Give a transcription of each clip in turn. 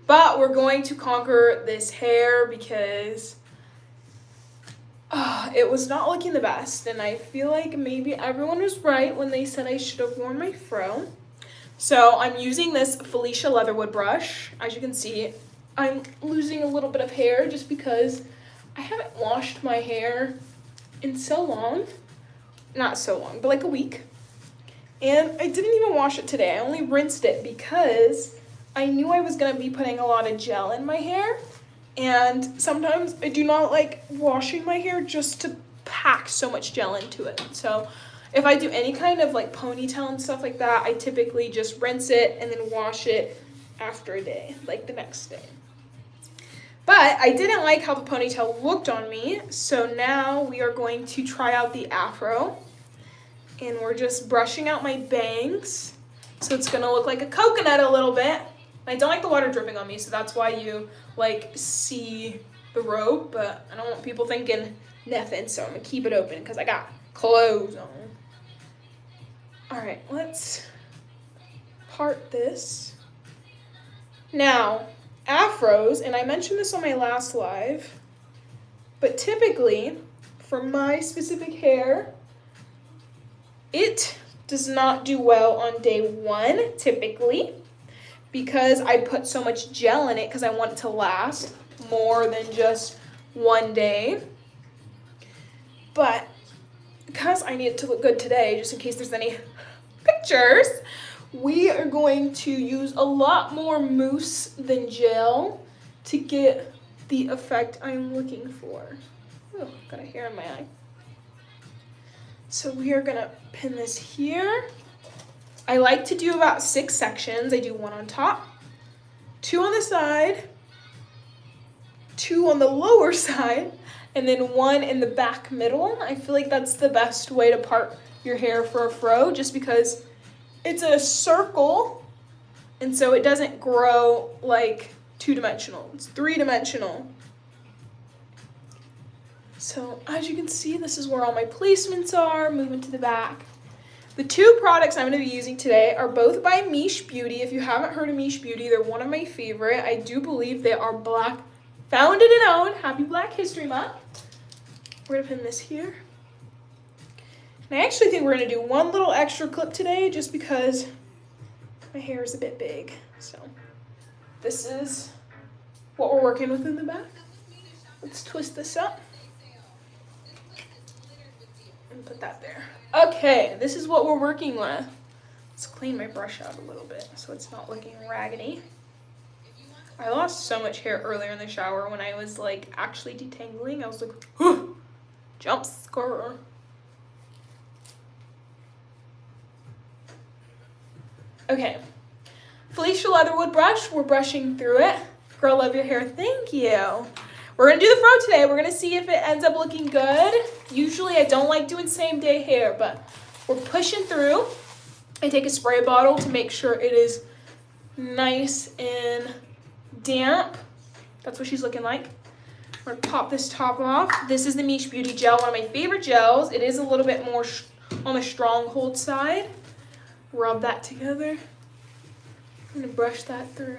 But we're going to conquer this hair because it was not looking the best. And I feel like maybe everyone was right when they said I should have worn my fro. So I'm using this Felicia Leatherwood brush. As you can see, I'm losing a little bit of hair just because I haven't washed my hair in so long. Not so long, but like a week. And I didn't even wash it today. I only rinsed it because I knew I was going to be putting a lot of gel in my hair. And sometimes I do not like washing my hair just to pack so much gel into it. So if I do any kind of like ponytail and stuff like that, I typically just rinse it and then wash it after a day, like the next day. But I didn't like how the ponytail looked on me, so now we are going to try out the afro. And we're just brushing out my bangs, so it's gonna look like a coconut a little bit. I don't like the water dripping on me, so that's why you like see the rope, but I don't want people thinking nothing, so I'm gonna keep it open because I got clothes on. All right, let's part this. Now, afros, and I mentioned this on my last live, but typically for my specific hair, it does not do well on day one, typically, because I put so much gel in it because I want it to last more than just one day. But because I need it to look good today, just in case there's any pictures, we are going to use a lot more mousse than gel to get the effect I'm looking for. Oh, got a hair in my eye. So we are gonna pin this here. I like to do about 6 sections. I do 1 on top, 2 on the side, 2 on the lower side, and then 1 in the back middle. I feel like that's the best way to part your hair for a fro, just because it's a circle, and so it doesn't grow like 2-dimensional. It's 3-dimensional. So as you can see, this is where all my placements are. Moving to the back. The 2 products I'm going to be using today are both by Miche Beauty. If you haven't heard of Miche Beauty, they're one of my favorite. I do believe they are Black founded and owned. Happy Black History Month. We're going to pin this here. And I actually think we're going to do 1 little extra clip today just because my hair is a bit big. So this is what we're working with in the back. Let's twist this up and put that there. Okay, this is what we're working with. Let's clean my brush out a little bit so it's not looking raggedy. I lost so much hair earlier in the shower when I was like actually detangling. I was like, whew, jump scare. Okay, Felicia Leatherwood brush, we're brushing through it. Girl, love your hair, thank you. We're gonna do the fro today. We're gonna see if it ends up looking good. Usually I don't like doing same day hair, but we're pushing through. I take a spray bottle to make sure it is nice and damp. That's what she's looking like. We're gonna pop this top off. This is the Miche Beauty gel, one of my favorite gels. It is a little bit more on the stronghold side. Rub that together. I'm gonna brush that through.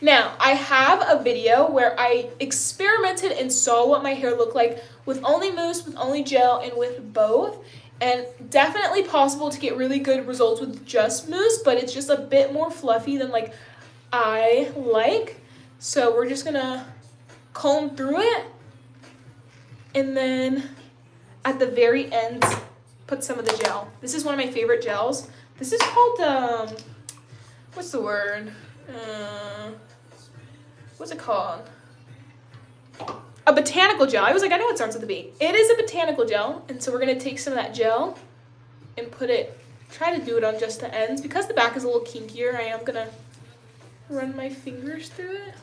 Now, I have a video where I experimented and saw what my hair looked like with only mousse, with only gel, and with both. And definitely possible to get really good results with just mousse, but it's just a bit more fluffy than like I like. So we're just gonna comb through it. And then at the very end, put some of the gel. This is one of my favorite gels. This is called, what's the word? What's it called? A botanical gel. I was like, I know it starts with a B. It is a botanical gel, and so we're gonna take some of that gel and put it, try to do it on just the ends. Because the back is a little kinkier, I am gonna run my fingers through it.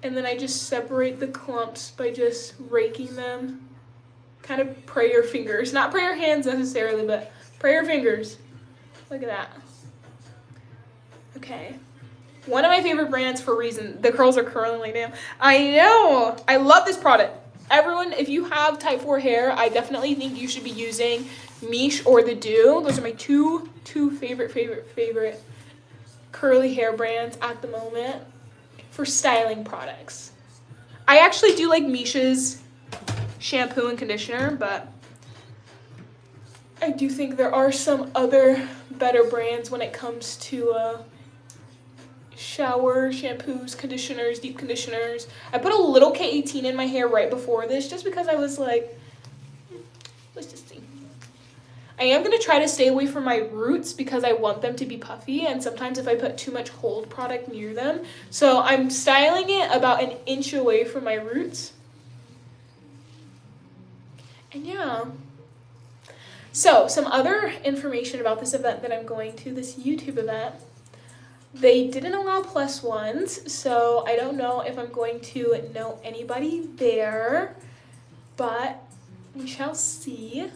And then I just separate the clumps by just raking them. Kind of pray your fingers. Not pray your hands necessarily, but pray your fingers. Look at that. Okay. One of my favorite brands for a reason. The curls are curling like damn. I know. I love this product. Everyone, if you have type 4 hair, I definitely think you should be using Miche or The Dew. Those are my two favorite curly hair brands at the moment. for styling products. I actually do like Misha's shampoo and conditioner, but I do think there are some other better brands when it comes to shower shampoos, conditioners, deep conditioners. I put a little K18 in my hair right before this just because I was like, let's just see. I am going to try to stay away from my roots because I want them to be puffy, and sometimes if I put too much hold product near them. So I'm styling it about an inch away from my roots. And yeah. So some other information about this event that I'm going to, this YouTube event. They didn't allow +1s, so I don't know if I'm going to know anybody there, but we shall see.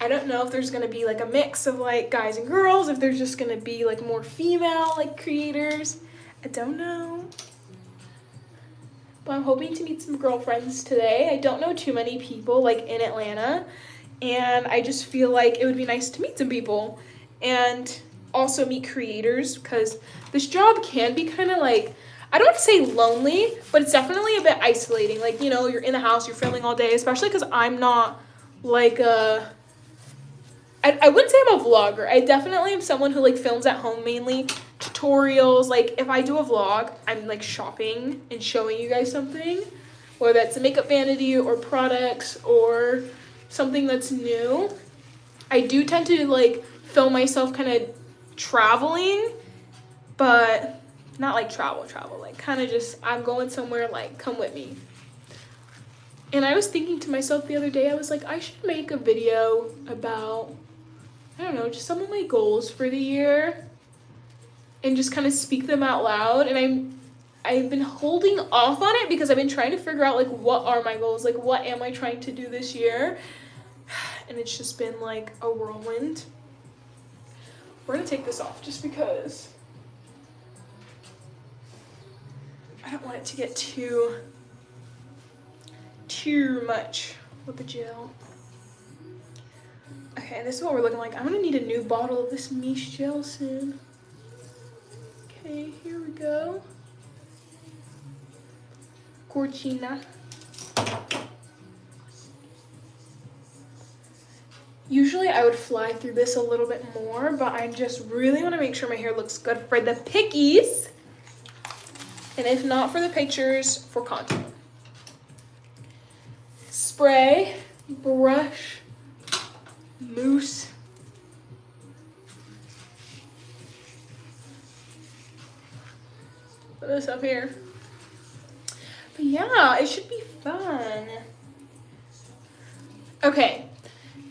I don't know if there's going to be like a mix of like guys and girls, if there's just going to be like more female like creators. I don't know. But I'm hoping to meet some girlfriends today. I don't know too many people like in Atlanta, and I just feel like it would be nice to meet some people and also meet creators, because this job can be kind of like, I don't want to say lonely, but it's definitely a bit isolating. Like, you know, you're in the house, you're filming all day, especially because I'm not like I wouldn't say I'm a vlogger. I definitely am someone who like films at home mainly, tutorials. Like if I do a vlog, I'm like shopping and showing you guys something, whether that's a makeup vanity or products or something that's new. I do tend to like film myself kind of traveling, but not like travel, like kind of just I'm going somewhere, like come with me. And I was thinking to myself the other day, I was like, I should make a video about, I don't know, just some of my goals for the year and just kind of speak them out loud. And I've been holding off on it because I've been trying to figure out like what are my goals, like what am I trying to do this year, and it's just been like a whirlwind. We're gonna take this off just because I don't want it to get too much with the gel. Okay, this is what we're looking like. I'm gonna need a new bottle of this Miche gel soon. Okay, here we go. Cortina. Usually I would fly through this a little bit more, but I just really want to make sure my hair looks good for the pickies. And if not for the pictures, for content. Spray, brush, mousse. Put this up here. But yeah, it should be fun. Okay.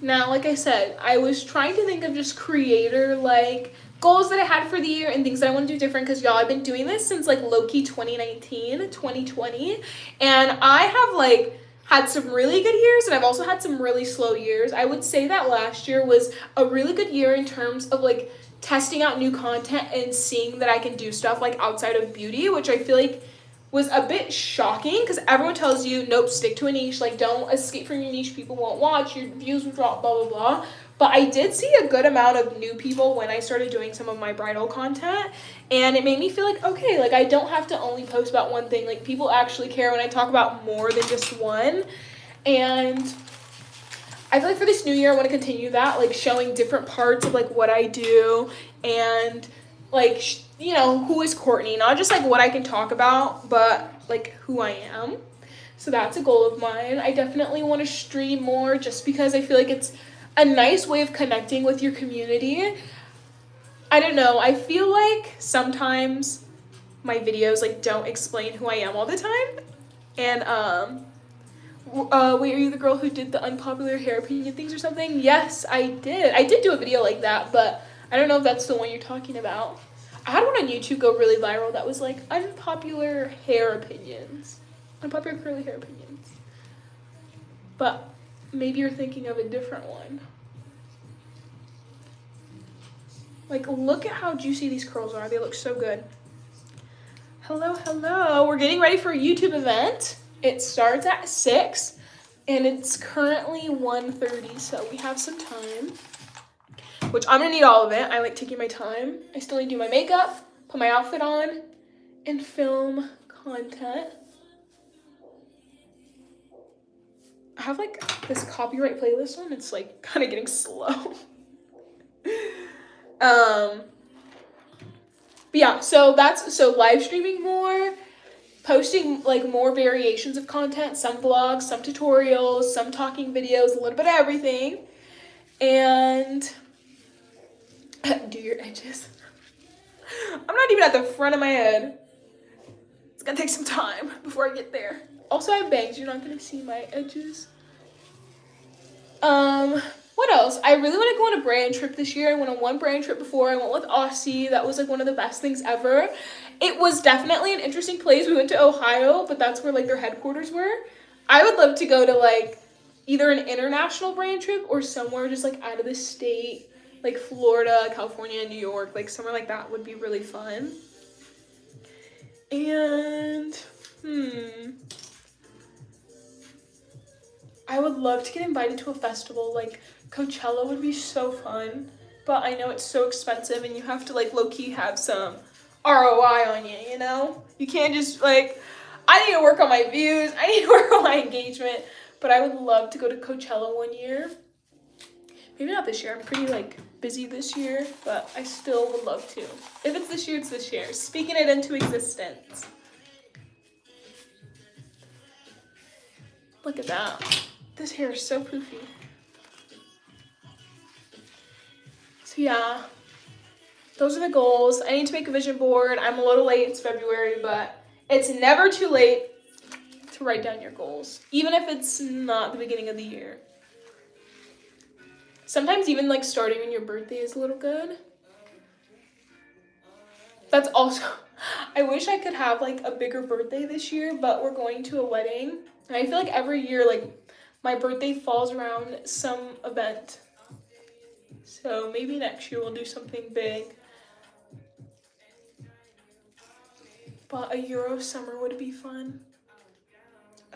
Now, like I said, I was trying to think of just creator, like, goals that I had for the year and things that I want to do different, because, y'all, I've been doing this since, like, low-key 2019, 2020, and I have, like, had some really good years, and I've also had some really slow years. I would say that last year was a really good year in terms of, like, testing out new content and seeing that I can do stuff, like, outside of beauty, which I feel like was a bit shocking, because everyone tells you, nope, stick to a niche, like, don't escape from your niche, people won't watch, your views will drop, blah, blah, blah. But I did see a good amount of new people when I started doing some of my bridal content, and it made me feel like, okay, like, I don't have to only post about one thing, like, people actually care when I talk about more than just one. And I feel like for this new year, I want to continue that, like, showing different parts of, like, what I do, and, like, you know, who is Courtney, not just, like, what I can talk about, but, like, who I am. So that's a goal of mine. I definitely want to stream more just because I feel like it's a nice way of connecting with your community. I don't know, I feel like sometimes my videos, like, don't explain who I am all the time. And, wait, are you the girl who did the unpopular hair opinion things or something? Yes, I did. I did do a video like that, but I don't know if that's the one you're talking about. I had one on YouTube go really viral that was like unpopular hair opinions. Unpopular curly hair opinions. But maybe you're thinking of a different one. Like, look at how juicy these curls are. They look so good. Hello, hello. We're getting ready for a YouTube event. It starts at 6, and it's currently 1:30, so we have some time. Which I'm gonna need all of it. I like taking my time. I still need to do my makeup, put my outfit on, and film content. I have like this copyright playlist on. It's like kind of getting slow. But yeah, so live streaming more, posting like more variations of content, some vlogs, some tutorials, some talking videos, a little bit of everything. And do your edges. I'm not even at the front of my head. It's gonna take some time before I get there. Also, I have bangs. You're not gonna see my edges. What else? I really want to go on a brand trip this year. I went on one brand trip before. I went with Aussie. That was like one of the best things ever. It was definitely an interesting place. We went to Ohio, but that's where like their headquarters were. I would love to go to like either an international brand trip or somewhere just like out of the state, like Florida, California, New York, like somewhere like that would be really fun. And I would love to get invited to a festival. Like Coachella would be so fun, but I know it's so expensive and you have to like low-key have some ROI on you, you know? You can't just like, I need to work on my views, I need to work on my engagement, but I would love to go to Coachella one year. Maybe not this year, I'm pretty like busy this year, but I still would love to. If it's this year, it's this year. Speaking it into existence. Look at that. This hair is so poofy. So yeah, those are the goals. I need to make a vision board. I'm a little late, it's February, but it's never too late to write down your goals, even if it's not the beginning of the year. Sometimes even like starting on your birthday is a little good. That's also, I wish I could have like a bigger birthday this year, but we're going to a wedding. And I feel like every year, like my birthday falls around some event. So maybe next year we'll do something big. But a Euro summer would be fun.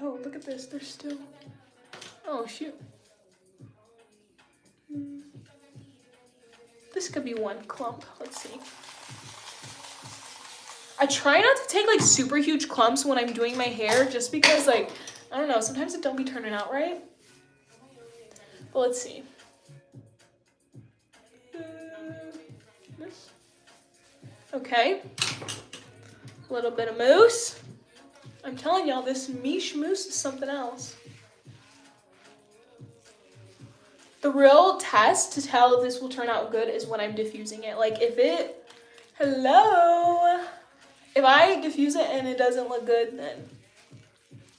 Oh, look at this. They're still, oh shoot. This could be one clump. Let's see. I try not to take like super huge clumps when I'm doing my hair just because like, I don't know, sometimes it don't be turning out right. But let's see. Okay. A little bit of mousse. I'm telling y'all, this miche mousse is something else. The real test to tell if this will turn out good is when I'm diffusing it. Like if it, if I diffuse it and it doesn't look good, then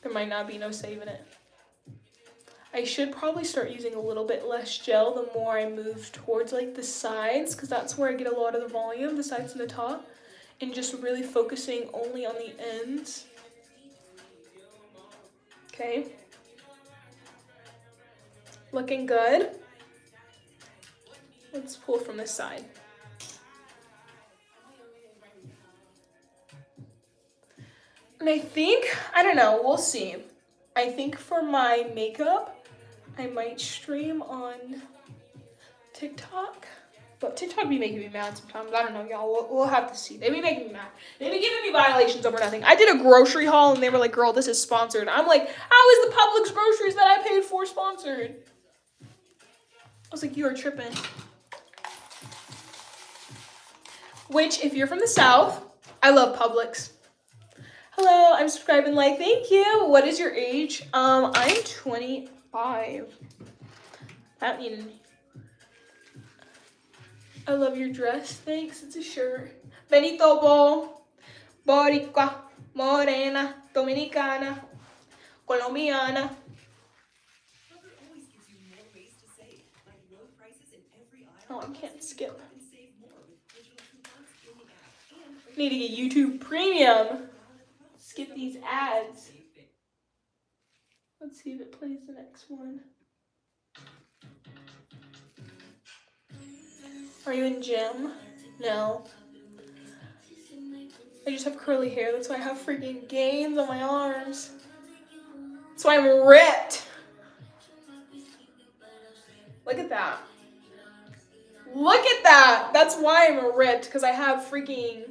there might not be no saving it. I should probably start using a little bit less gel the more I move towards like the sides, because that's where I get a lot of the volume, the sides and the top, and just really focusing only on the ends. Okay. Looking good. Let's pull from this side. And I think, I don't know, we'll see. I think for my makeup, I might stream on TikTok. But TikTok be making me mad sometimes. I don't know, y'all. We'll have to see. They be making me mad. They be giving me violations over nothing. I did a grocery haul and they were like, girl, this is sponsored. I'm like, how is the Publix groceries that I paid for sponsored? I was like, you are tripping. Which, if you're from the South, I love Publix. Hello, I'm subscribing, like, thank you. What is your age? I'm 25. That means I love your dress. Thanks. It's a shirt. Benito Bo, Boricua, Morena, Dominicana, Colombiana. Oh, I can't skip. Need to get YouTube Premium. Skip these ads. Let's see if it plays the next one. Are you in gym? No. I just have curly hair. That's why I have freaking gains on my arms. That's why I'm ripped. Look at that. Look at that. That's why I'm ripped, because I have freaking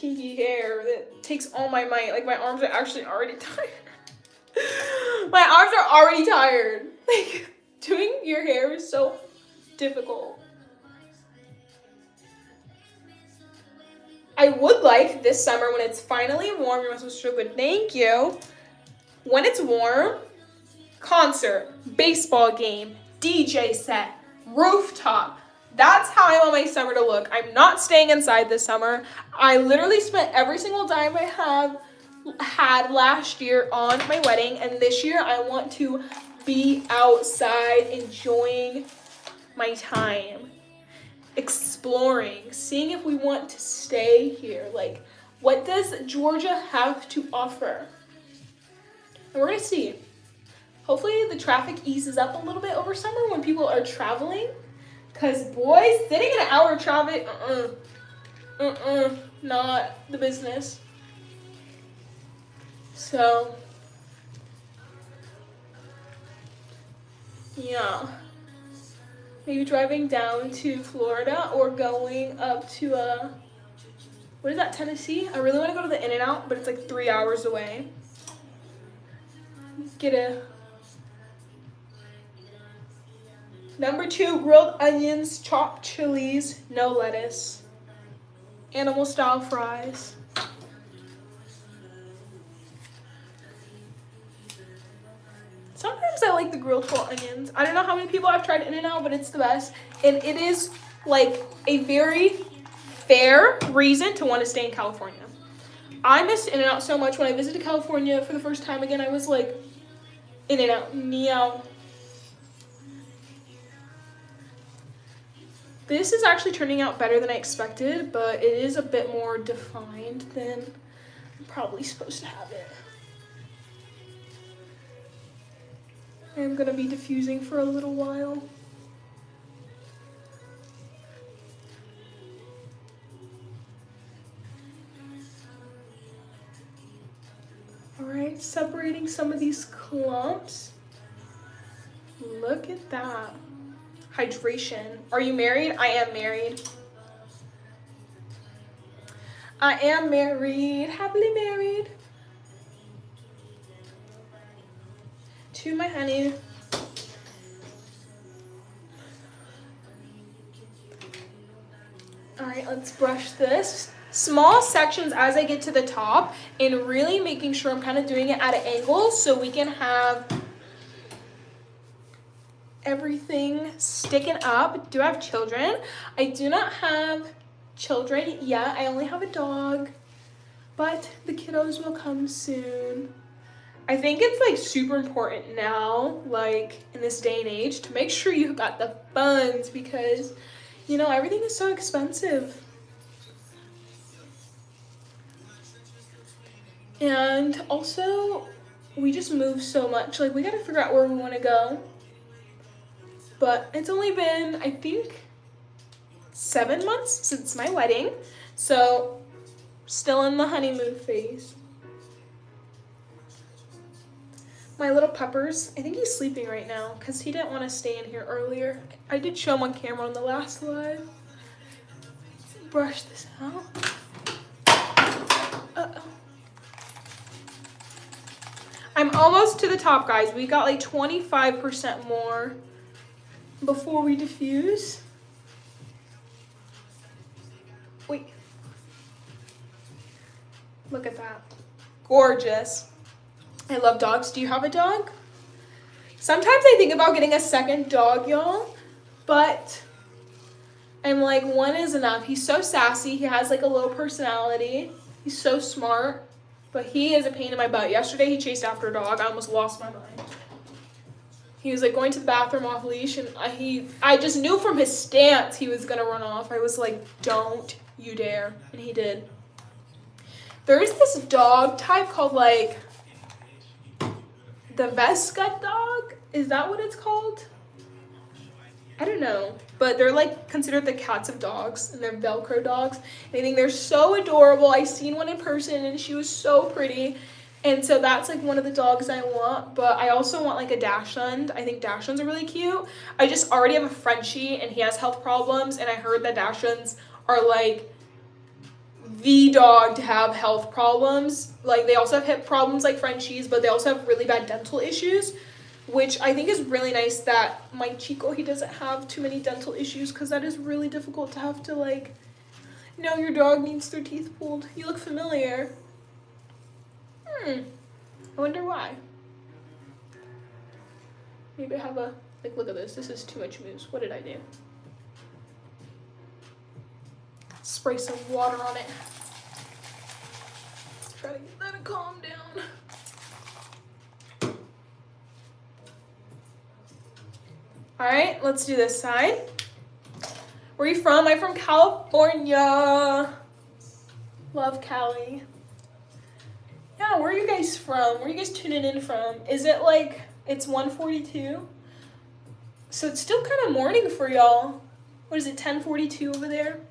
kinky hair that takes all my might. Like, my arms are actually already tired. My arms are already tired. Like, doing your hair is so difficult. I would like this summer when it's finally warm. You're supposed to show good. Thank you. When it's warm, concert, baseball game, DJ set, rooftop. That's how I want my summer to look. I'm not staying inside this summer. I literally spent every single dime I had last year on my wedding, and this year I want to be outside enjoying my time, exploring, seeing if we want to stay here. Like, what does Georgia have to offer? And we're gonna see. Hopefully the traffic eases up a little bit over summer when people are traveling. Cause boys, sitting in an hour traffic, not the business. So, yeah. Maybe driving down to Florida or going up to, what is that, Tennessee? I really want to go to the In-N-Out, but it's like 3 hours away. Get a number 2, grilled onions, chopped chilies, no lettuce. Animal style fries. Sometimes I like the grilled whole onions. I don't know how many people have tried In-N-Out, but it's the best. And it is like a very fair reason to want to stay in California. I missed In-N-Out so much when I visited California for the first time again. I was like, In-N-Out, meow. This is actually turning out better than I expected, but it is a bit more defined than I'm probably supposed to have it. I'm gonna be diffusing for a little while. All right, separating some of these clumps. Look at that. Hydration. Are you married? I am married. I am married, happily married. To my honey. All right, let's brush this. Small sections as I get to the top, and really making sure I'm kind of doing it at an angle so we can have everything sticking up. Do I have children? I do not have children yet. I only have a dog, but the kiddos will come soon. I think it's like super important now, like in this day and age, to make sure you got the funds because, you know, everything is so expensive. And also, we just move so much. Like, we gotta figure out where we want to go. But it's only been, I think, 7 months since my wedding. So, still in the honeymoon phase. My little Peppers, I think he's sleeping right now because he didn't want to stay in here earlier. I did show him on camera on the last live. Brush this out. Uh-oh. I'm almost to the top, guys. We got like 25% more before we diffuse. Wait. Look at that. Gorgeous. I love dogs. Do you have a dog? Sometimes I think about getting a second dog, y'all, but I'm like, one is enough. He's so sassy. He has like a little personality. He's so smart, but he is a pain in my butt. Yesterday he chased after a dog. I almost lost my mind. He was like going to the bathroom off leash, and I just knew from his stance he was gonna run off. I was like, don't you dare, and he did. There is this dog type called like the Vesca dog? Is that what it's called? I don't know. But they're like considered the cats of dogs, and they're Velcro dogs. And I think they're so adorable. I seen one in person and she was so pretty. And so that's like one of the dogs I want. But I also want like a Dachshund. I think Dachshunds are really cute. I just already have a Frenchie and he has health problems. And I heard that Dachshunds are like the dog to have health problems. Like, they also have hip problems like Frenchies, but they also have really bad dental issues, which I think is really nice that my Chico, he doesn't have too many dental issues, because that is really difficult to have to, like, no, your dog needs their teeth pulled. You look familiar. I wonder why. Maybe I have a, like, look at this. This is too much mousse. What did I do? Spray some water on it. Try to get that to calm down. All right, let's do this side. Where are you from? I'm from California. Love Cali. Yeah, where are you guys from? Where are you guys tuning in from? Is it like, it's 1:42? So it's still kind of morning for y'all. What is it, 10:42 over there?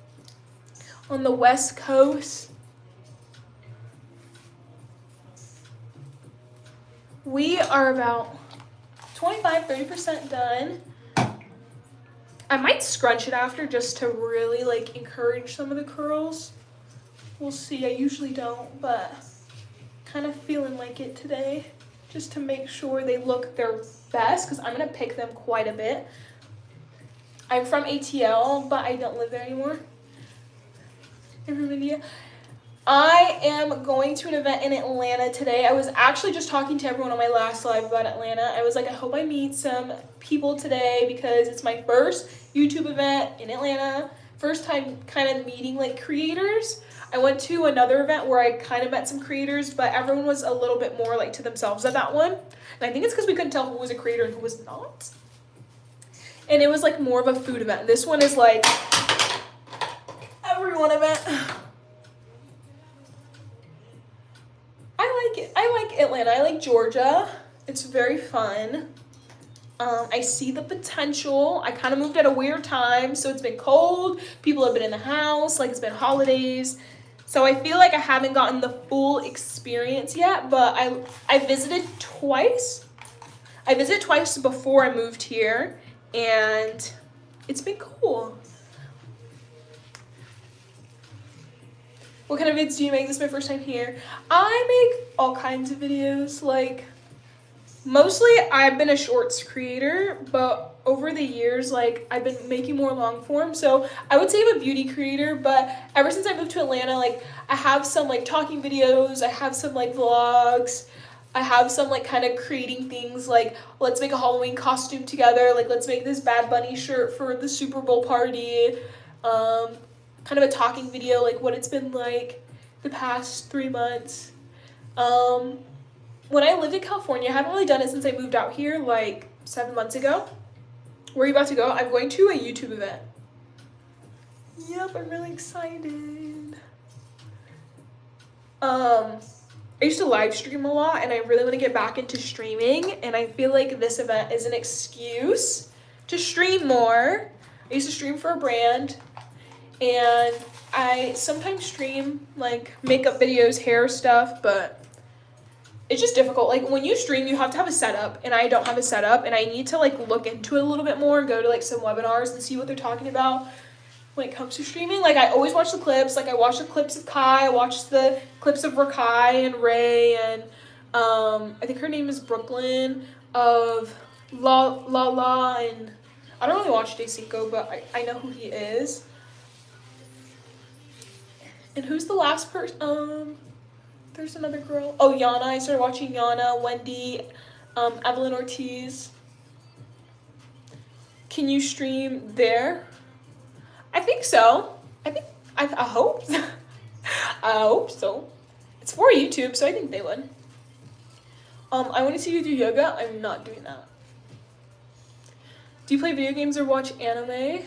On the West Coast. We are about 25-30% done. I might scrunch it after just to really like encourage some of the curls. We'll see. I usually don't, but kind of feeling like it today, just to make sure they look their best, because I'm gonna pick them quite a bit. I'm from ATL, but I don't live there anymore. I'm from India. I am going to an event in Atlanta today. I was actually just talking to everyone on my last live about Atlanta. I was like, I hope I meet some people today, because it's my first YouTube event in Atlanta. First time kind of meeting like creators. I went to another event where I kind of met some creators, but everyone was a little bit more like to themselves at that one. And I think it's because we couldn't tell who was a creator and who was not. And it was like more of a food event. This one is like everyone event. I like Atlanta. I like Georgia. It's very fun. I see the potential. I kind of moved at a weird time, so it's been cold. People have been in the house. Like, it's been holidays. So I feel like I haven't gotten the full experience yet, but I visited twice. I visited twice before I moved here, and it's been cool. What kind of vids do you make? This is my first time here. I make all kinds of videos. Like, mostly I've been a shorts creator, but over the years, like, I've been making more long form. So I would say I'm a beauty creator, but ever since I moved to Atlanta, like, I have some like talking videos. I have some like vlogs. I have some like kind of creating things, like, let's make a Halloween costume together. Like, let's make this Bad Bunny shirt for the Super Bowl party. Kind of a talking video, like what it's been like the past 3 months. When I lived in California, I haven't really done it since I moved out here like 7 months ago. Where are you about to go? I'm going to a YouTube event. Yep, I'm really excited. I used to live stream a lot, and I really want to get back into streaming, and I feel like this event is an excuse to stream more. I used to stream for a brand, and I sometimes stream like makeup videos, hair stuff, but it's just difficult. Like, when you stream, you have to have a setup, and I don't have a setup, and I need to like look into it a little bit more and go to like some webinars and see what they're talking about when it comes to streaming. Like, I always watch the clips. Like, I watch the clips of Kai, I watch the clips of Rakai and Ray, and I think her name is Brooklyn, of La, and I don't really watch Day5, but I know who he is. And who's the last person? There's another girl. Oh, Yana. I started watching Yana, Wendy, Evelyn Ortiz. Can you stream there? I think so. I hope. I hope so. It's for YouTube, so I think they would. I want to see you do yoga. I'm not doing that. Do you play video games or watch anime?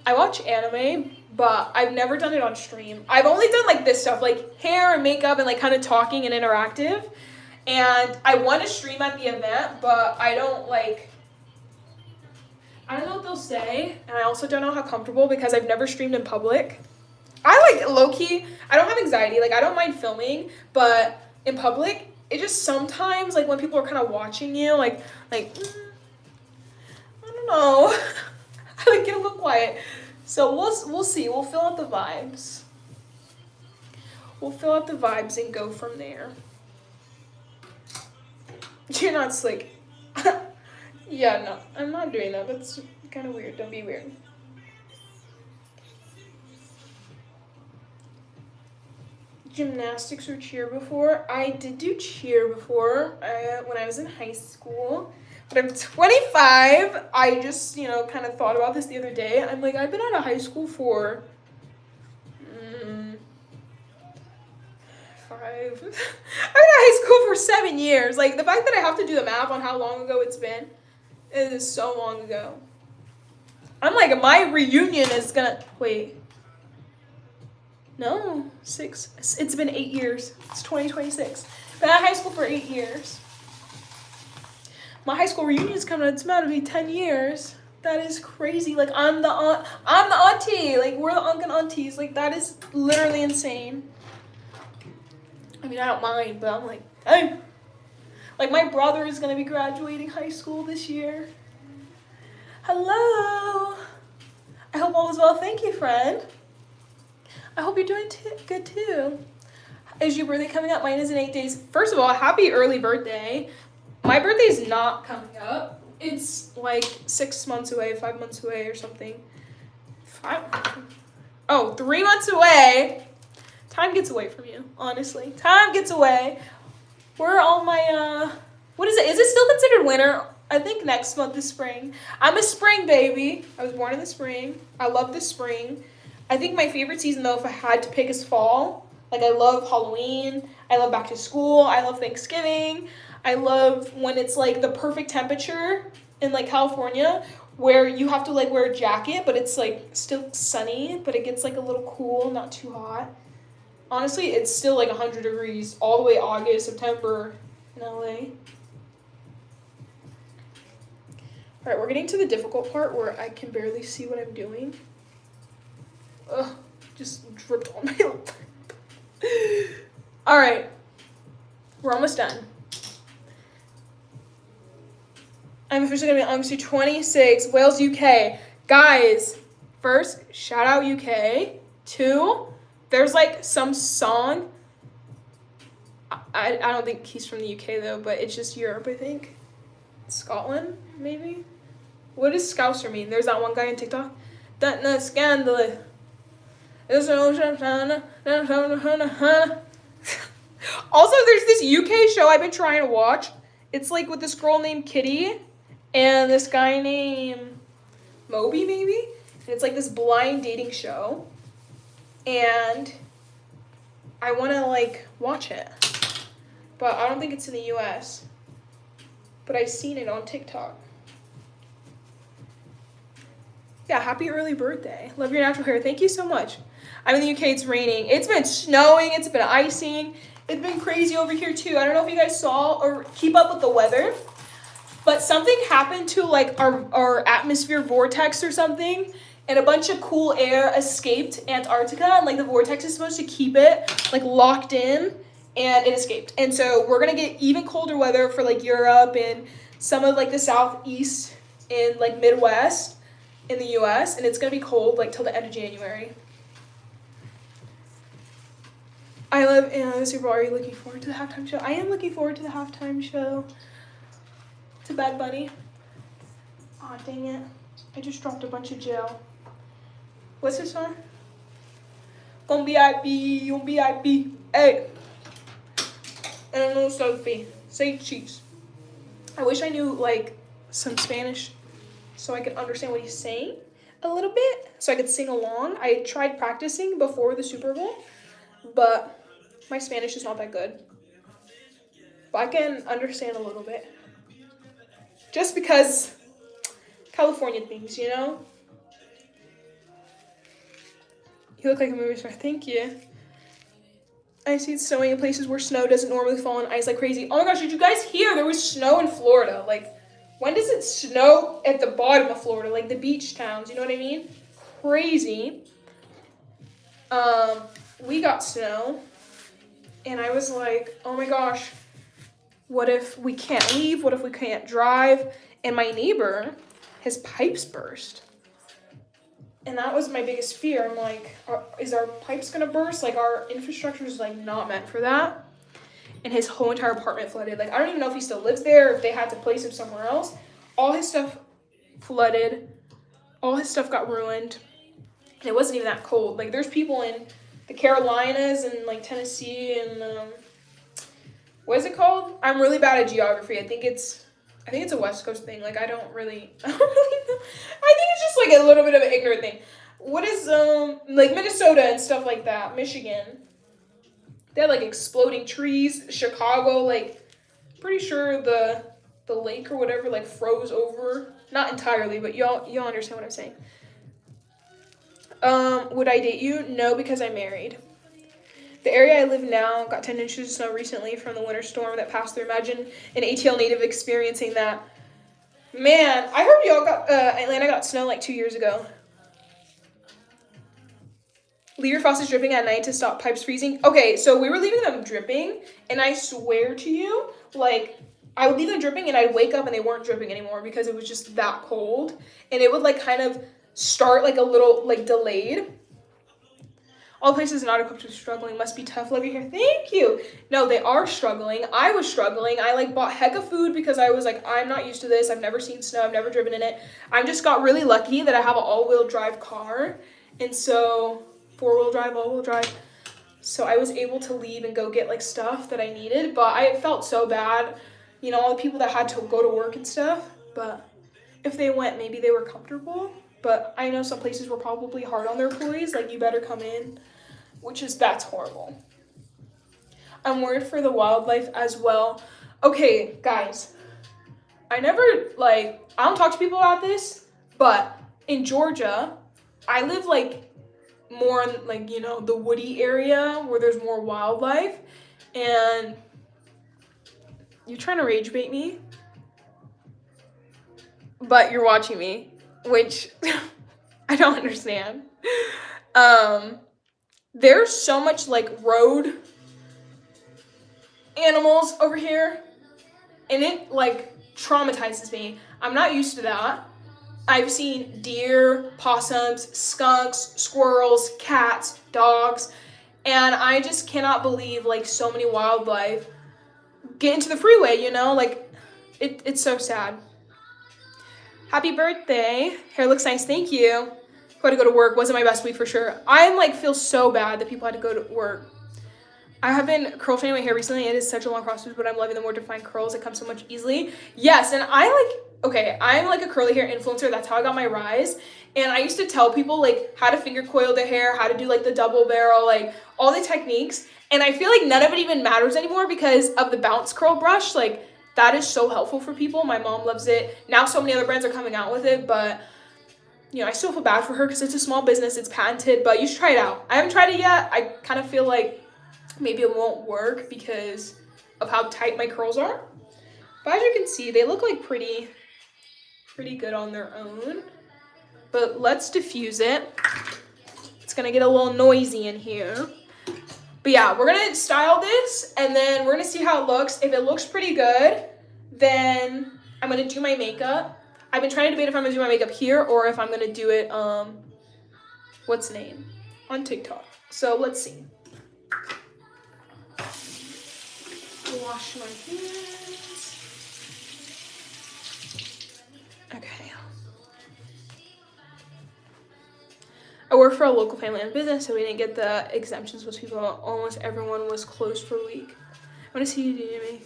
I watch anime, but I've never done it on stream. I've only done like this stuff, like hair and makeup and like kind of talking and interactive. And I want to stream at the event, but I don't know what they'll say, and I also don't know how comfortable, because I've never streamed in public. I like low-key, I don't have anxiety, like I don't mind filming, but in public, it just sometimes, like when people are kind of watching you, like I don't know, I like get a little quiet. So we'll see, we'll fill out the vibes. We'll fill out the vibes and go from there. You're not slick. Yeah, no, I'm not doing that. That's kind of weird. Don't be weird. Gymnastics or cheer before? I did do cheer before when I was in high school. But I'm 25. I just, kind of thought about this the other day. I'm like, I've been out of high school for 5. I've been out of high school for 7 years. Like, the fact that I have to do the math on how long ago it's been, it is so long ago. I'm like, my reunion is gonna, wait. No, 6. It's been 8 years. It's 2026. Been out of high school for 8 years. My high school reunion is coming up. It's about to be 10 years. That is crazy. Like, I'm the auntie. Like, we're the uncle and aunties. Like, that is literally insane. I mean, I don't mind, but I'm like, dang. Like, my brother is going to be graduating high school this year. Hello. I hope all is well. Thank you, friend. I hope you're doing good, too. Is your birthday coming up? Mine is in 8 days. First of all, happy early birthday. My birthday is not coming up. It's like 6 months away, 5 months away or something. 3 months away. Time gets away from you, honestly. Time gets away. Where are all my, what is it? Is it still considered winter? I think next month is spring. I'm a spring baby. I was born in the spring. I love the spring. I think my favorite season, though, if I had to pick, is fall. Like, I love Halloween. I love back to school. I love Thanksgiving. I love when it's, like, the perfect temperature in, like, California where you have to, like, wear a jacket, but it's, like, still sunny, but it gets, like, a little cool, not too hot. Honestly, it's still, like, 100 degrees all the way August, September in LA. All right, we're getting to the difficult part where I can barely see what I'm doing. Ugh, just dripped on my lip. All right, we're almost done. I'm officially going to be on to 26, Wales, UK. Guys, first, shout out UK. 2, there's like some song. I don't think he's from the UK though, but it's just Europe, I think. Scotland, maybe? What does Scouser mean? There's that one guy on TikTok. That not scandalous. Also, there's this UK show I've been trying to watch. It's like with this girl named Kitty and this guy named Moby, maybe? And it's like this blind dating show. And I want to, like, watch it. But I don't think it's in the US. But I've seen it on TikTok. Yeah, happy early birthday. Love your natural hair. Thank you so much. I'm in the UK. It's raining. It's been snowing. It's been icing. It's been crazy over here, too. I don't know if you guys saw or keep up with the weather. But something happened to, like, our atmosphere vortex or something. And a bunch of cool air escaped Antarctica. And, like, the vortex is supposed to keep it, like, locked in. And it escaped. And so we're going to get even colder weather for, like, Europe and some of, like, the southeast and, like, Midwest in the US, and it's going to be cold, like, till the end of January. I love the Super Bowl. Are you looking forward to the halftime show? I am looking forward to the halftime show. To Bad Bunny. Aw, dang it. I just dropped a bunch of gel. What's this song? Gonna be IP, gonna be IP. Hey. And a little selfie. Say cheese. I wish I knew, like, some Spanish so I could understand what he's saying a little bit, so I could sing along. I tried practicing before the Super Bowl, but my Spanish is not that good. But I can understand a little bit. Just because California things, you know? You look like a movie star. Thank you. I see it snowing in places where snow doesn't normally fall on ice like crazy. Oh my gosh, did you guys hear there was snow in Florida? Like, when does it snow at the bottom of Florida? Like the beach towns, you know what I mean? Crazy. We got snow. And I was like, oh my gosh, what if we can't leave? What if we can't drive? And my neighbor, his pipes burst. And that was my biggest fear. I'm like, is our pipes gonna burst? Like, our infrastructure is like not meant for that. And his whole entire apartment flooded. Like, I don't even know if he still lives there, or if they had to place him somewhere else. All his stuff flooded. All his stuff got ruined. And it wasn't even that cold. Like, there's people in the Carolinas and like Tennessee and what is it called? I'm really bad at geography. I think it's a West Coast thing. Like, I don't really know. I think it's just like a little bit of an ignorant thing. What is like Minnesota and stuff like that, Michigan? They had like exploding trees. Chicago, like, pretty sure the lake or whatever like froze over. Not entirely, but y'all understand what I'm saying. Would I date you? No, because I'm married. The area I live now got 10 inches of snow recently from the winter storm that passed through. Imagine an ATL native experiencing that. Man, I heard y'all got, Atlanta got snow like 2 years ago. Leave your faucets dripping at night to stop pipes freezing. Okay, so we were leaving them dripping, and I swear to you, like, I would leave them dripping, and I'd wake up, and they weren't dripping anymore because it was just that cold. And it would, like, kind of start, like, a little, like, delayed. All places not equipped with struggling must be tough. Love your hair. Thank you. No, they are struggling. I was struggling. I like bought hecka food because I was like, I'm not used to this. I've never seen snow. I've never driven in it. I just got really lucky that I have an all-wheel drive car. And so 4-wheel drive, all-wheel drive. So I was able to leave and go get like stuff that I needed. But I felt so bad. You know, all the people that had to go to work and stuff. But if they went, maybe they were comfortable. But I know some places were probably hard on their employees, like, you better come in, that's horrible. I'm worried for the wildlife as well. Okay, guys, I don't talk to people about this, but in Georgia, I live, like, more in, like, you know, the woody area where there's more wildlife, and you're trying to rage bait me, but you're watching me. Which I don't understand. There's so much like road animals over here, and it like traumatizes me. I'm not used to that. I've seen deer, possums, skunks, squirrels, cats, dogs, and I just cannot believe like so many wildlife get into the freeway, you know? Like, it's so sad. Happy birthday. Hair looks nice. Thank you. Who had to go to work. Wasn't my best week for sure. I like feel so bad that people had to go to work. I have been curl training my hair recently. It is such a long process, but I'm loving the more defined curls. It comes so much easily. Yes, and I'm like a curly hair influencer. That's how I got my rise. And I used to tell people like how to finger coil their hair, how to do like the double barrel, like all the techniques. And I feel like none of it even matters anymore because of the bounce curl brush. Like, that is so helpful for people. My mom loves it. Now so many other brands are coming out with it, but you know, I still feel bad for her because it's a small business. It's patented, but you should try it out. I haven't tried it yet. I kind of feel like maybe it won't work because of how tight my curls are. But as you can see, they look like pretty good on their own. But let's diffuse it. It's gonna get a little noisy in here. But yeah, we're gonna style this and then we're gonna see how it looks. If it looks pretty good, then I'm gonna do my makeup. I've been trying to debate if I'm gonna do my makeup here or if I'm gonna do it, what's the name? On TikTok. So let's see. Wash my hands. Okay. I work for a local family-owned business, so we didn't get the exemptions. Most people, almost everyone was closed for a week. I want to see you do me.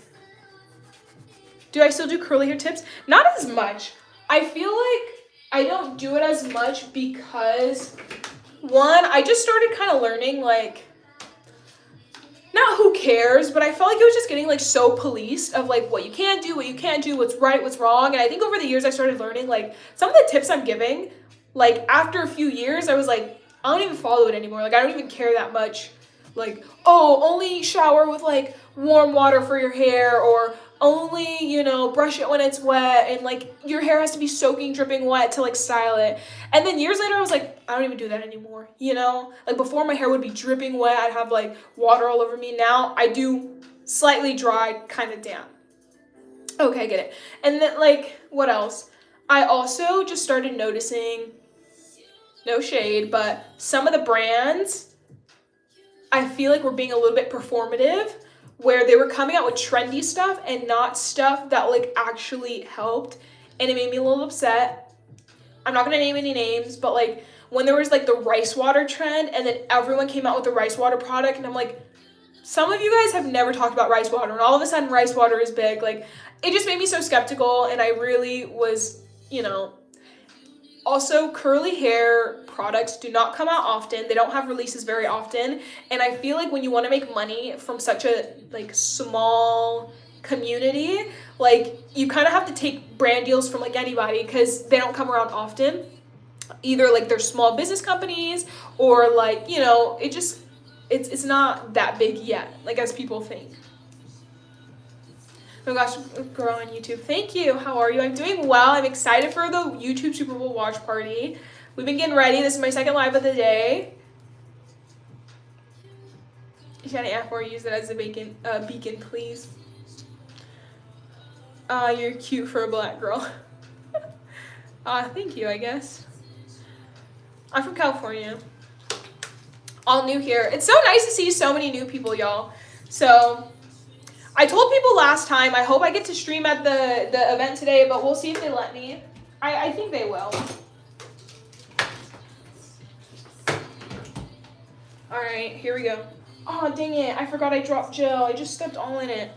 Do I still do curly hair tips? Not as much. I feel like I don't do it as much because, one, I just started kind of learning, like, not who cares, but I felt like it was just getting, like, so policed of, like, what you can't do, what's right, what's wrong. And I think over the years I started learning, like, some of the tips I'm giving, like, after a few years, I was like, I don't even follow it anymore. Like, I don't even care that much. Like, oh, only shower with, like, warm water for your hair, or only, you know, brush it when it's wet, and, like, your hair has to be soaking, dripping wet to, like, style it. And then years later, I was like, I don't even do that anymore, you know? Like, before my hair would be dripping wet, I'd have, like, water all over me. Now, I do slightly dry, kind of damp. Okay, I get it. And then, like, what else? I also just started noticing no shade, but some of the brands, I feel like were being a little bit performative, where they were coming out with trendy stuff and not stuff that like actually helped, and it made me a little upset. I'm not gonna name any names, but like when there was like the rice water trend and then everyone came out with the rice water product, and I'm like, some of you guys have never talked about rice water, and all of a sudden rice water is big. Like, it just made me so skeptical, and I really was, also, curly hair products do not come out often. They don't have releases very often, and I feel like when you want to make money from such a like small community, like you kind of have to take brand deals from like anybody because they don't come around often. Either like they're small business companies or like it's not that big yet, like as people think. Oh my gosh, girl on YouTube. Thank you. How are you? I'm doing well. I'm excited for the YouTube Super Bowl watch party. We've been getting ready. This is my second live of the day. Shanny Afro, use it as a beacon, please. You're cute for a black girl. Thank you, I guess. I'm from California. All new here. It's so nice to see so many new people, y'all. So I told people last time, I hope I get to stream at the event today, but we'll see if they let me. I think they will. All right, here we go. Oh, dang it. I forgot I dropped gel. I just stepped all in it.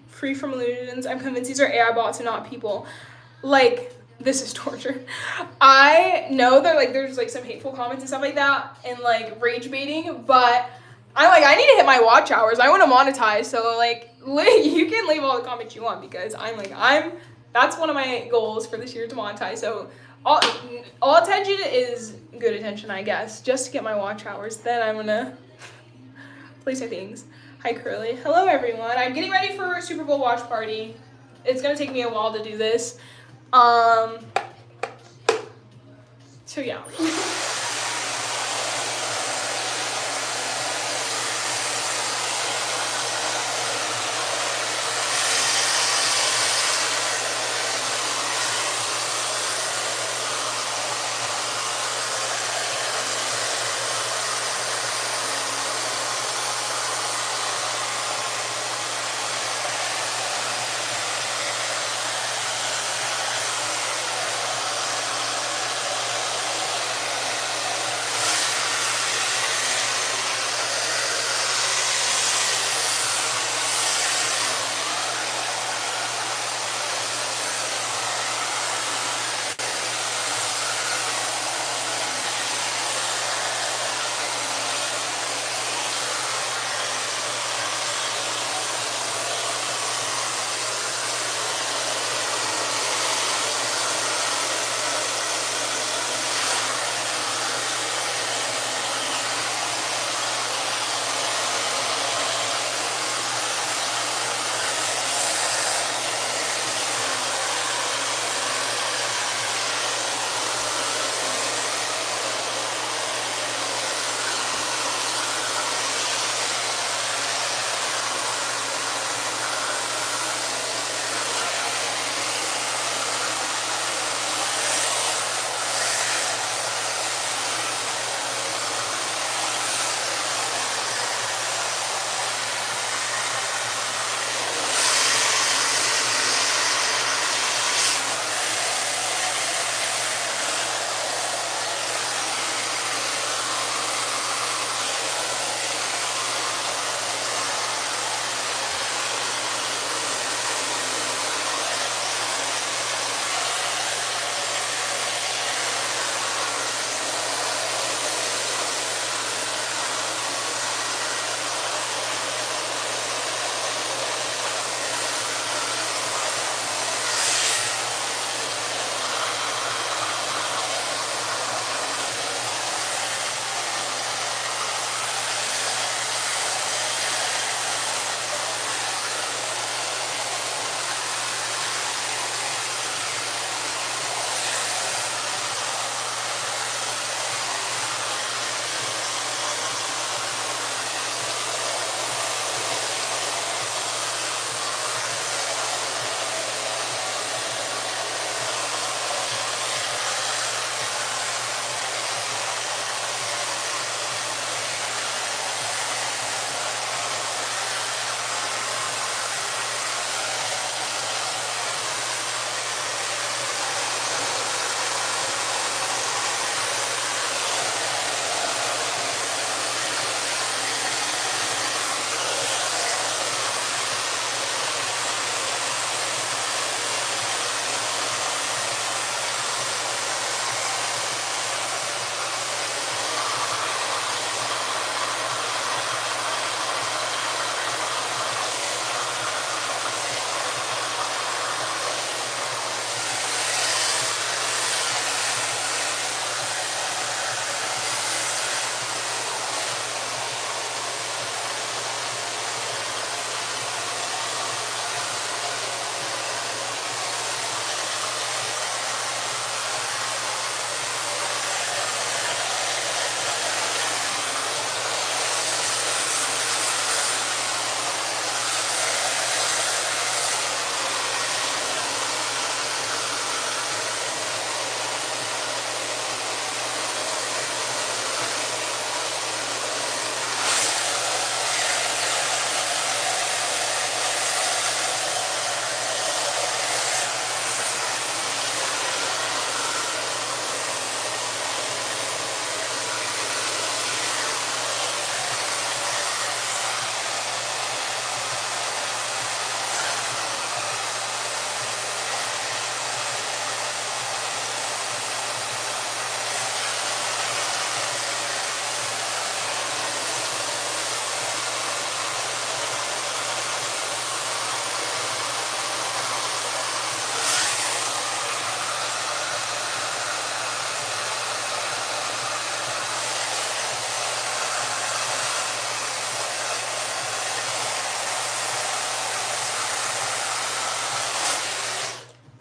Free from illusions. I'm convinced these are AI bots and not people. Like, this is torture. I know that like there's like some hateful comments and stuff like that and like rage baiting, but I'm like, I need to hit my watch hours. I want to monetize. So like you can leave all the comments you want because that's one of my goals for this year, to monetize. So all attention is good attention, I guess, just to get my watch hours. Then I'm gonna place my things. Hi, Curly. Hello, everyone. I'm getting ready for a Super Bowl watch party. It's gonna take me a while to do this. So yeah.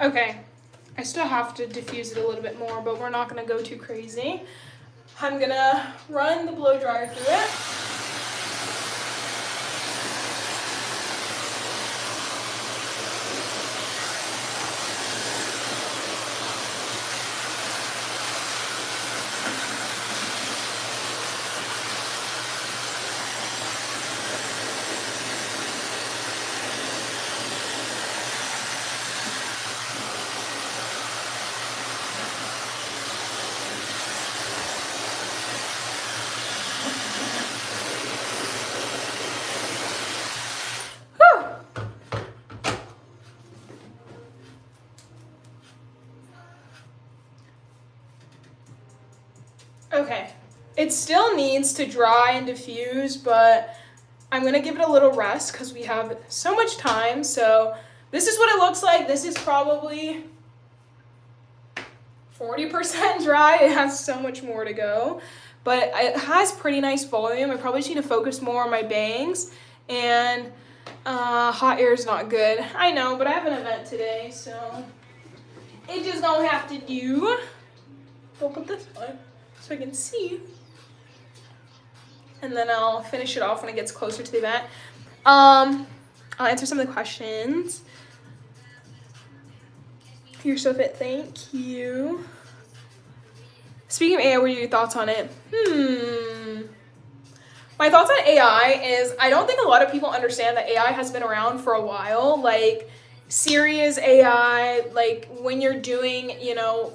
Okay, I still have to diffuse it a little bit more, but we're not gonna go too crazy. I'm gonna run the blow dryer through it. Okay, it still needs to dry and diffuse, but I'm gonna give it a little rest because we have so much time. So this is what it looks like. This is probably 40% dry. It has so much more to go, but it has pretty nice volume. I probably just need to focus more on my bangs, and hot air is not good. I know, but I have an event today, so it just gonna have to do. I'll put this on so I can see. And then I'll finish it off when it gets closer to the event. I'll answer some of the questions. You're so fit, thank you. Speaking of AI, what are your thoughts on it? My thoughts on AI is I don't think a lot of people understand that AI has been around for a while. Like, Siri is AI, like when you're doing,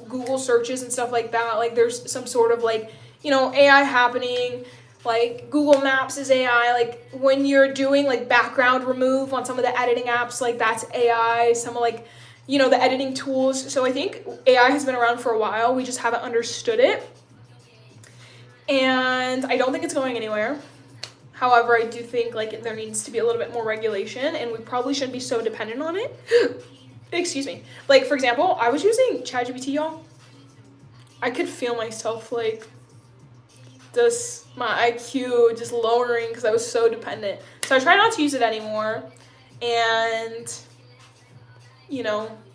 Google searches and stuff like that, like there's some sort of like, AI happening. Like Google Maps is AI, like when you're doing like background remove on some of the editing apps, like that's AI, some of like, the editing tools. So I think AI has been around for a while, we just haven't understood it. And I don't think it's going anywhere. However, I do think like there needs to be a little bit more regulation, and we probably shouldn't be so dependent on it. Excuse me. Like, for example, I was using ChatGPT, y'all. I could feel myself like my IQ just lowering because I was so dependent. So I try not to use it anymore. And,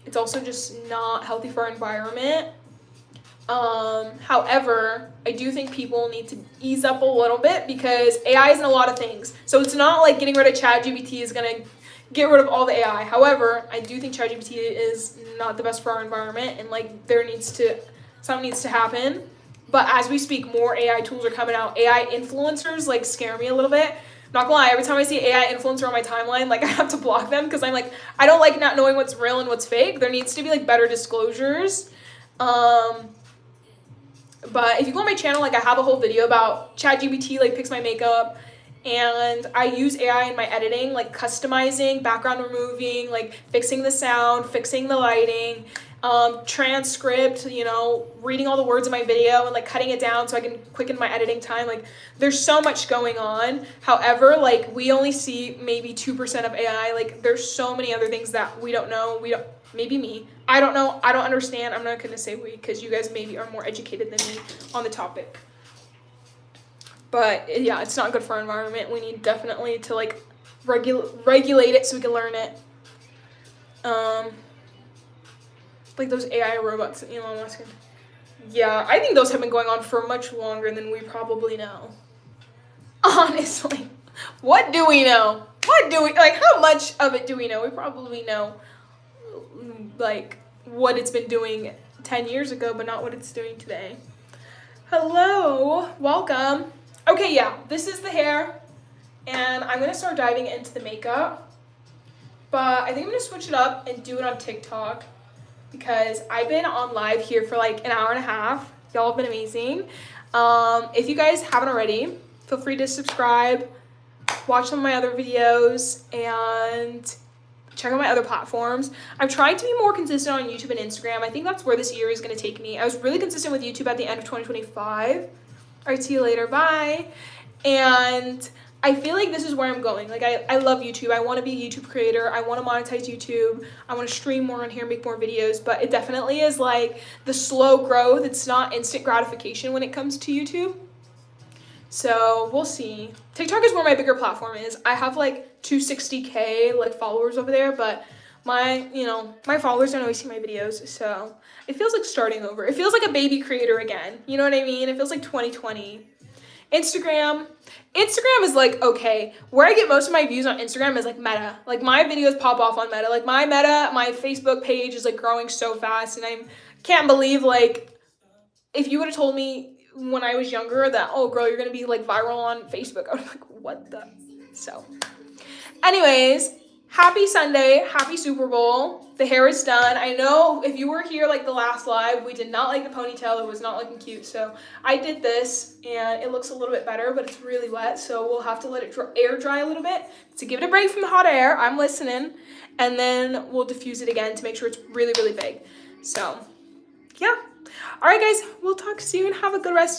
it's also just not healthy for our environment. However, I do think people need to ease up a little bit because AI is in a lot of things. So it's not like getting rid of ChatGPT is going to get rid of all the AI. However, I do think ChatGPT is not the best for our environment, and like something needs to happen. But as we speak, more AI tools are coming out. AI influencers like scare me a little bit. Not gonna lie, every time I see AI influencer on my timeline, like I have to block them because I'm like, I don't like not knowing what's real and what's fake. There needs to be like better disclosures. But if you go on my channel, like I have a whole video about ChatGPT, like picks my makeup, and I use AI in my editing, like customizing, background removing, like fixing the sound, fixing the lighting, transcript, reading all the words in my video and like cutting it down so I can quicken my editing time. Like there's so much going on. However, like we only see maybe 2% of AI. Like there's so many other things that we don't know. Maybe me. I don't know. I don't understand. I'm not going to say we because you guys maybe are more educated than me on the topic. But yeah, it's not good for our environment. We need definitely to like regulate it so we can learn it. Like those AI robots that Elon Musk. Yeah, I think those have been going on for much longer than we probably know. Honestly. What do we know? How much of it do we know? We probably know like what it's been doing 10 years ago, but not what it's doing today. Hello, welcome. Okay, yeah, this is the hair, and I'm gonna start diving into the makeup, but I think I'm gonna switch it up and do it on TikTok because I've been on live here for like an hour and a half. Y'all have been amazing. If you guys haven't already, feel free to subscribe, watch some of my other videos, and check out my other platforms. I'm trying to be more consistent on YouTube and Instagram. I think that's where this year is going to take me. I was really consistent with YouTube at the end of 2025. All right, see you later. Bye. And I feel like this is where I'm going. Like, I love YouTube. I want to be a YouTube creator. I want to monetize YouTube. I want to stream more on here, make more videos. But it definitely is like the slow growth. It's not instant gratification when it comes to YouTube. So we'll see. TikTok is where my bigger platform is. I have like 260K like followers over there, but my followers don't always see my videos, so it feels like starting over. It feels like a baby creator again. You know what I mean? It feels like 2020. Instagram is like, okay, where I get most of my views on Instagram is like Meta. Like my videos pop off on Meta. Like my Facebook page is like growing so fast, and I can't believe, like, if you would have told me when I was younger that, oh girl, you're gonna be like viral on Facebook, I was like, what the? So anyways, happy Sunday, happy Super Bowl. The hair is done. I know if you were here like the last live, we did not like the ponytail. It was not looking cute. So I did this and it looks a little bit better, but it's really wet. So we'll have to let it air dry a little bit to give it a break from the hot air. I'm listening. And then we'll diffuse it again to make sure it's really, really big. So yeah. All right, guys, we'll talk soon. Have a good rest of